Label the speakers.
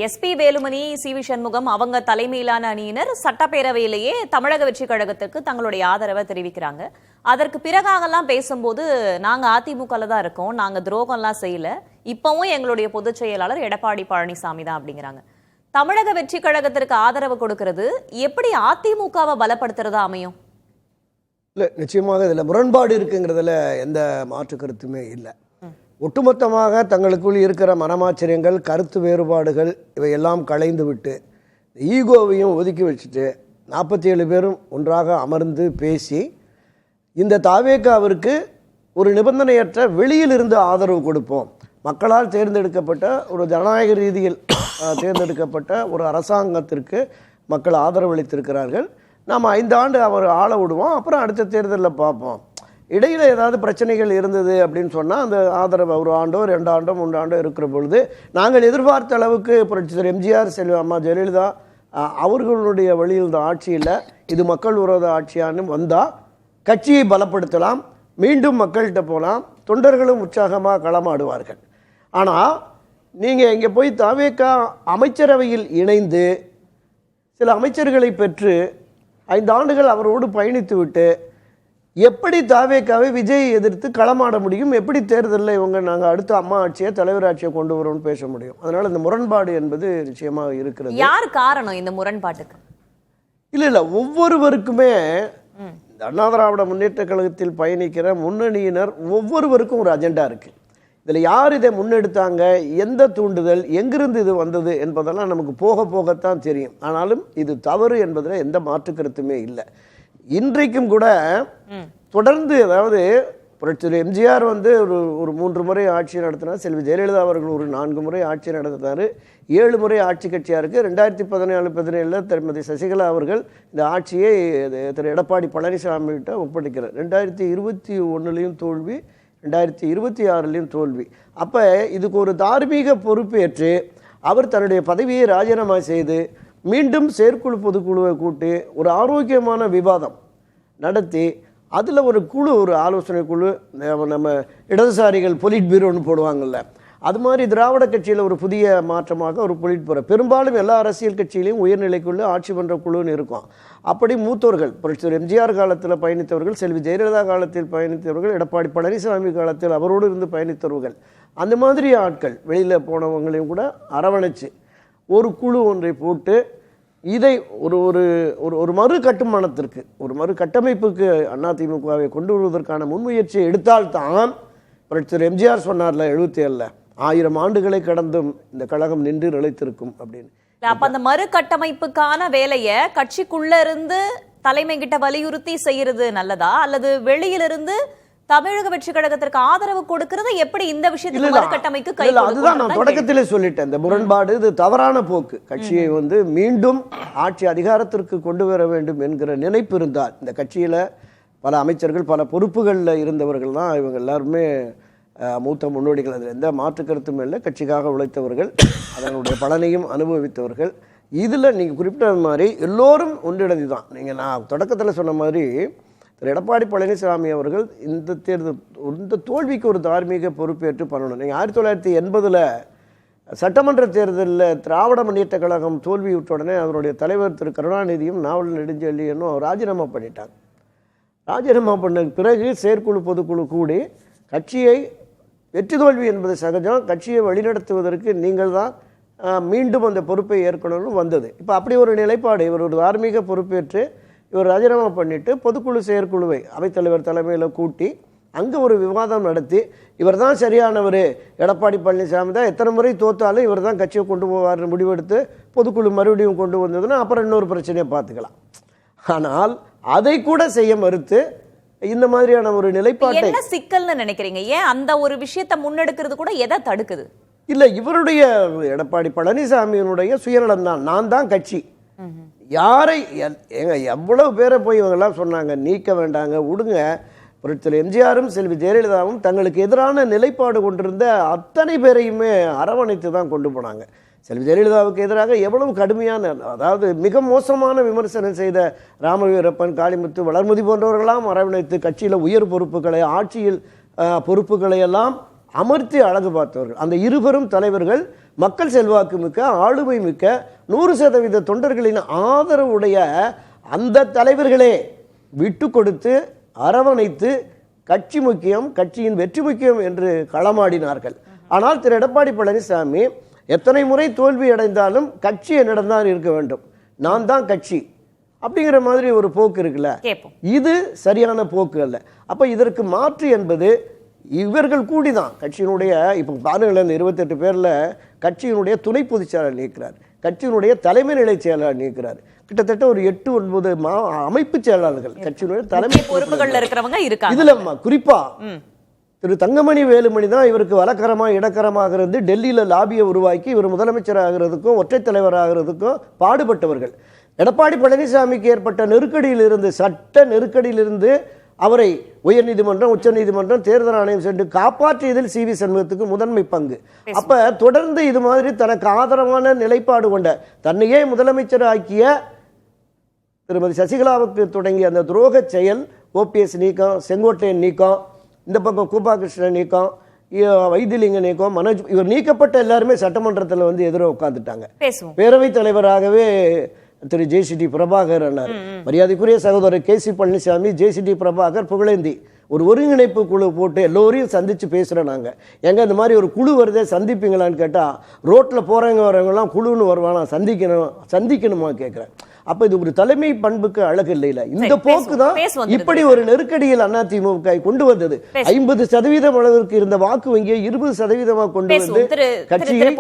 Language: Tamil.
Speaker 1: SP Velumani, CV. சண்முகம் அவங்க தலைமையிலான அணியினர் சட்டப்பேரவையிலேயே தமிழக வெற்றி கழகத்திற்கு தங்களுடைய ஆதரவை தெரிவிக்கிறாங்க. அதற்கு பிறகாகலாம் பேசும்போது நாங்க அதிமுகல தான் இருக்கோம், நாங்க துரோகம்லாம் செய்யல, இப்பவும் எங்களுடைய பொதுச் செயலாளர் எடப்பாடி பழனிசாமி தான் அப்படிங்கிறாங்க. தமிழக வெற்றி கழகத்திற்கு ஆதரவு கொடுக்கிறது எப்படி அதிமுகவை பலப்படுத்துறதா அமையும்?
Speaker 2: இல்லை, நிச்சயமாக இதில் முரண்பாடு இருக்குங்கிறதுல எந்த மாற்று கருத்துமே இல்லை. ஒட்டுமொத்தமாக தங்களுக்குள் இருக்கிற மனமாச்சரியங்கள், கருத்து வேறுபாடுகள் இவையெல்லாம் களைந்து விட்டு ஈகோவையும் ஒதுக்கி வச்சுட்டு 47 பேரும் ஒன்றாக அமர்ந்து பேசி இந்த தாவேகாவிற்கு ஒரு நிபந்தனையற்ற வெளியிலிருந்து ஆதரவு கொடுப்போம், மக்களால் தேர்ந்தெடுக்கப்பட்ட ஒரு ஜனநாயக ரீதியில் தேர்ந்தெடுக்கப்பட்ட ஒரு அரசாங்கத்திற்கு மக்கள் ஆதரவு அளித்திருக்கிறார்கள், நாம் 5 ஆண்டு அவர் ஆள விடுவோம், அப்புறம் அடுத்த தேர்தலில் பார்ப்போம், இடையில் ஏதாவது பிரச்சனைகள் இருந்தது அப்படின்னு சொன்னால் அந்த ஆதரவு ஒரு ஆண்டோ 2 ஆண்டோ 3 ஆண்டோ இருக்கிற பொழுது நாங்கள் எதிர்பார்த்த அளவுக்கு புரட்சித்தலைவர் எம்ஜிஆர், செல்வி அம்மா ஜெயலலிதா அவர்களுடைய வழியில் இந்த ஆட்சியில் இது மக்கள் விரோத ஆட்சியான்னு வந்தால் கட்சியை பலப்படுத்தலாம், மீண்டும் மக்கள்கிட்ட போகலாம், தொண்டர்களும் உற்சாகமாக களமாடுவார்கள். ஆனால் நீங்கள் இங்கே போய் தாவேகா அமைச்சரவையில் இணைந்து சில அமைச்சர்களை பெற்று 5 ஆண்டுகள் அவரோடு பயணித்து விட்டு எப்படி தாவேகாவை விஜய் எதிர்த்து களமாட முடியும், எப்படி தேர்தலில் இவங்க நாங்கள் அடுத்த அம்மா ஆட்சியை தலைவர் ஆட்சியை கொண்டு வரோம்னு பேச முடியும்? அதனால் இந்த முரண்பாடு என்பது நிச்சயமாக இருக்கிறது.
Speaker 1: யார் காரணம் இந்த முரண்பாட்டுக்கு?
Speaker 2: இல்லை, ஒவ்வொருவருக்குமே இந்த அண்ணா திராவிட முன்னேற்ற கழகத்தில் பயணிக்கிற முன்னணியினர் ஒவ்வொருவருக்கும் ஒரு அஜெண்டா இருக்குது. இதில் யார் இதை முன்னெடுத்தாங்க, எந்த தூண்டுதல், எங்கிருந்து இது வந்தது என்பதெல்லாம் நமக்கு போக போகத்தான் தெரியும். ஆனாலும் இது தவறு என்பதில் எந்த மாற்று கருத்துமே இல்லை. இன்றைக்கும் கூட தொடர்ந்து, அதாவது புரட்சித்தலைவர் எம்ஜிஆர் ஒரு 3 முறை ஆட்சி நடத்தினார், செல்வி ஜெயலலிதா அவர்கள் ஒரு 4 முறை ஆட்சி நடத்தினார், 7 முறை ஆட்சி கட்சியாக இருக்குது. 2014-17 திருமதி சசிகலா அவர்கள் இந்த ஆட்சியை திரு எடப்பாடி பழனிசாமிகிட்ட ஒப்படைக்கிறார். 2021 தோல்வி, 2026 தோல்வி. அப்போ இதுக்கு ஒரு தார்மீக பொறுப்பேற்று அவர் தன்னுடைய பதவியை ராஜினாமா செய்து மீண்டும் செயற்குழு பொதுக்குழுவை கூட்டி ஒரு ஆரோக்கியமான விவாதம் நடத்தி அதில் ஒரு குழு, ஒரு ஆலோசனை குழு, நம்ம இடதுசாரிகள் பொலிட் பீரோன்னு போடுவாங்கள்ல, அது மாதிரி திராவிட கட்சியில் ஒரு புதிய மாற்றமாக ஒரு பொலிட் பீரோ, பெரும்பாலும் எல்லா அரசியல் கட்சியிலையும் உயர்நிலைக்குள்ளே ஆட்சி மன்ற குழுன்னு இருக்கும். அப்படி மூத்தோர்கள், புரட்சித்தலைவர் எம்ஜிஆர் காலத்தில் பயணித்தவர்கள், செல்வி ஜெயலலிதா காலத்தில் பயணித்தவர்கள், எடப்பாடி பழனிசாமி காலத்தில் அவரோடு இருந்து பயணித்தவர்கள், அந்த மாதிரி ஆட்கள் வெளியில் போனவங்களையும் கூட அரவணைச்சு ஒரு குழு ஒன்றை போட்டு இதை ஒரு ஒரு ஒரு மறு கட்டுமானத்திற்கு, ஒரு மறு கட்டமைப்புக்கு அதிமுகவை கொண்டு வருவதற்கான முன்முயற்சியை எடுத்தால்தான் புரட்சித்தலைவர் எம்ஜிஆர் சொன்னார்ல 77 1000 ஆண்டுகளை கடந்தும் இந்த கழகம் நின்று நிலைத்திருக்கும் அப்படின்னு.
Speaker 1: அப்ப அந்த மறு கட்டமைப்புக்கான வேலையை கட்சிக்குள்ள இருந்து தலைமை கிட்ட வலியுறுத்தி செய்யறது நல்லதா, அல்லது வெளியிலிருந்து தமிழக வெற்றி கழகத்திற்கு ஆதரவு கொடுக்கிறது எப்படி இந்த விஷயத்துல மறுகட்டமைக்கு கை?
Speaker 2: அதுதான் நான் தொடக்கத்திலே சொல்லிட்டேன், இந்த முரண்பாடு இது தவறான போக்கு. கட்சியை மீண்டும் ஆட்சி அதிகாரத்திற்கு கொண்டு வர வேண்டும் என்கிற நினைப்பு இருந்தால், இந்த கட்சியில பல அமைச்சர்கள் பல பொறுப்புகளில் இருந்தவர்கள் தான் இவங்க எல்லாருமே மூத்த முன்னோடிகள், அதில் எந்த மாற்று கருத்தும் இல்லை, கட்சிக்காக உழைத்தவர்கள், அதனுடைய பலனையும் அனுபவித்தவர்கள். இதில் நீங்கள் குறிப்பிட்ட மாதிரி எல்லோரும் ஒன்றிணைந்து தான், நீங்கள் நான் தொடக்கத்தில் சொன்ன மாதிரி திரு எடப்பாடி பழனிசாமி அவர்கள் இந்த தேர்தல், இந்த தோல்விக்கு ஒரு தார்மீக பொறுப்பேற்று பண்ணணும். நீங்கள் 1980 சட்டமன்ற தேர்தலில் திராவிட முன்னேற்ற கழகம் தோல்வியுற்ற உடனே அதனுடைய தலைவர் திரு கருணாநிதியும் நாவல் நெடுஞ்செழியனும் ராஜினாமா பண்ணிட்டாங்க. ராஜினாமா பண்ண பிறகு செயற்குழு பொதுக்குழு கூடி கட்சியை, வெற்றி தோல்வி என்பது சகஜம், கட்சியை வழிநடத்துவதற்கு நீங்கள் தான் மீண்டும் அந்த பொறுப்பை ஏற்கனவே வந்தது. இப்போ அப்படி ஒரு நிலைப்பாடு, இவர் ஒரு தார்மீக பொறுப்பேற்று இவர் ராஜினாமா பண்ணிவிட்டு பொதுக்குழு செயற்குழுவை அவைத்தலைவர் தலைமையில் கூட்டி அங்கே ஒரு விவாதம் நடத்தி இவர் தான் சரியானவர், எடப்பாடி பழனிசாமி தான் எத்தனை முறை தோற்றாலும் இவர் தான் கட்சியை கொண்டு போவார்னு முடிவெடுத்து பொதுக்குழு மறுபடியும் கொண்டு வந்ததுன்னா அப்புறம் இன்னொரு பிரச்சனையை பார்த்துக்கலாம். ஆனால் அதை கூட செய்ய மறுத்து இந்த மாதிரியான ஒரு நிலைப்பாட்டை,
Speaker 1: என்ன சிக்கல்னு நினைக்கிறீங்க? ஏன் அந்த ஒரு விஷயத்தை முன்னெடுக்கிறது கூட எதை தடுக்குது?
Speaker 2: இல்லை, இவருடைய எடப்பாடி பழனிசாமியினுடைய சுயநலம் தான், நான் தான் கட்சி, யாரை எவ்வளவு பேரை போய் இவங்கெல்லாம் சொன்னாங்க நீக்க வேண்டாங்க விடுங்க. புரட்சித்தலைவர் எம்ஜிஆரும் செல்வி ஜெயலலிதாவும் தங்களுக்கு எதிரான நிலைப்பாடு கொண்டிருந்த அத்தனை பேரையுமே அரவணைத்து தான் கொண்டு போனாங்க. செல்வி ஜெயலலிதாவுக்கு எதிராக எவ்வளவு கடுமையான, அதாவது மிக மோசமான விமர்சனம் செய்த ராமவீரப்பன், காளிமுத்து, வளர்மதி போன்றவர்களாம் அரவணைத்து கட்சியில் உயர் பொறுப்புகளை, ஆட்சியில் பொறுப்புகளை எல்லாம் அமர்த்தி அழகு பார்த்தவர்கள். அந்த இருவரும் தலைவர்கள் மக்கள் செல்வாக்கு மிக்க, ஆளுமை மிக்க, 100% தொண்டர்களின் ஆதரவுடைய அந்த தலைவர்களே விட்டு கொடுத்து அரவணைத்து கட்சி முக்கியம், கட்சியின் வெற்றி முக்கியம் என்று களமாடினார்கள். ஆனால் திரு எடப்பாடி பழனிசாமி எத்தனை முறை தோல்வி அடைந்தாலும் கட்சி என்னிடம் தான் இருக்க வேண்டும், நான் தான் கட்சி அப்படிங்கிற மாதிரி ஒரு போக்கு இருக்குல்ல, இது சரியான போக்கு அல்ல. அப்ப இதற்கு மாற்று என்பது இவர்கள் கூடிதான் கட்சியினுடைய, இப்போ பாருங்களேன், இந்த 28 பேர்ல கட்சியினுடைய துணை பொதுச் செயலாளர் நீக்கிறார், கட்சியினுடைய தலைமை நிலை செயலாளர் நீக்கிறார், கிட்டத்தட்ட ஒரு 8-9 அமைப்பு செயலாளர்கள் கட்சியினுடைய தலைமை
Speaker 1: பொறுப்புகள் இருக்கிறவங்க இருக்காங்க.
Speaker 2: இதுல குறிப்பா திரு தங்கமணி வேலுமணி தான் இவருக்கு வலக்கரமா இடக்கரமாக இருந்து டெல்லியில லாபியை உருவாக்கி இவர் முதலமைச்சர் ஆகிறதுக்கும் ஒற்றை தலைவர் ஆகிறதுக்கும் பாடுபட்டவர்கள். எடப்பாடி பழனிசாமிக்கு ஏற்பட்ட நெருக்கடியிலிருந்து, சட்ட நெருக்கடியிலிருந்து அவரை உயர்நீதிமன்றம், உச்ச நீதிமன்றம், தேர்தல் ஆணையம் சென்று காப்பாற்றியதில் சி வி சண்முகத்துக்கு முதன்மை பங்கு. அப்ப தொடர்ந்து இது மாதிரி தனக்கு ஆதரவான நிலைப்பாடு கொண்ட, தன்னையே முதலமைச்சர் ஆக்கிய திருமதி சசிகலாவுக்கு தொடங்கிய அந்த துரோக செயல், ஓபிஎஸ் நீக்கம், செங்கோட்டையன் நீக்கம், இந்த பக்கம் கூபாகிருஷ்ணன் நீக்கம், வைத்திலிங்க நீக்கம், மனோஜ், இவர் நீக்கப்பட்ட எல்லாருமே சட்டமன்றத்தில் வந்து எதிர உட்கார்ந்துட்டாங்க. பேரவைத் தலைவராகவே திரு ஜேசிடி பிரபாகர் அண்ணார், மரியாதைக்குரிய சகோதரர் K C Palaniswami, JCD Prabhakar, Pugazhendhi ஒரு ஒருங்கிணைப்பு குழு போட்டு எல்லோரையும் சந்திச்சு பேசுகிறோம். நாங்கள் எங்க இந்த மாதிரி ஒரு குழு வருதே சந்திப்பீங்களான்னு கேட்டால், ரோட்டில் போகிறவங்க வரவங்கலாம் குழுன்னு வருவானா, சந்திக்கணுமா கேட்குறேன். அப்ப இது ஒரு தலைமை பண்புக்கு அழகு இல்லையில. இந்த போக்கு தான் இப்படி ஒரு நெருக்கடியில் அதிமுக கொண்டு வந்தது. 50% அளவிற்கு இருந்த வாக்கு வங்கியை 20% கொண்டு வந்து கட்சியை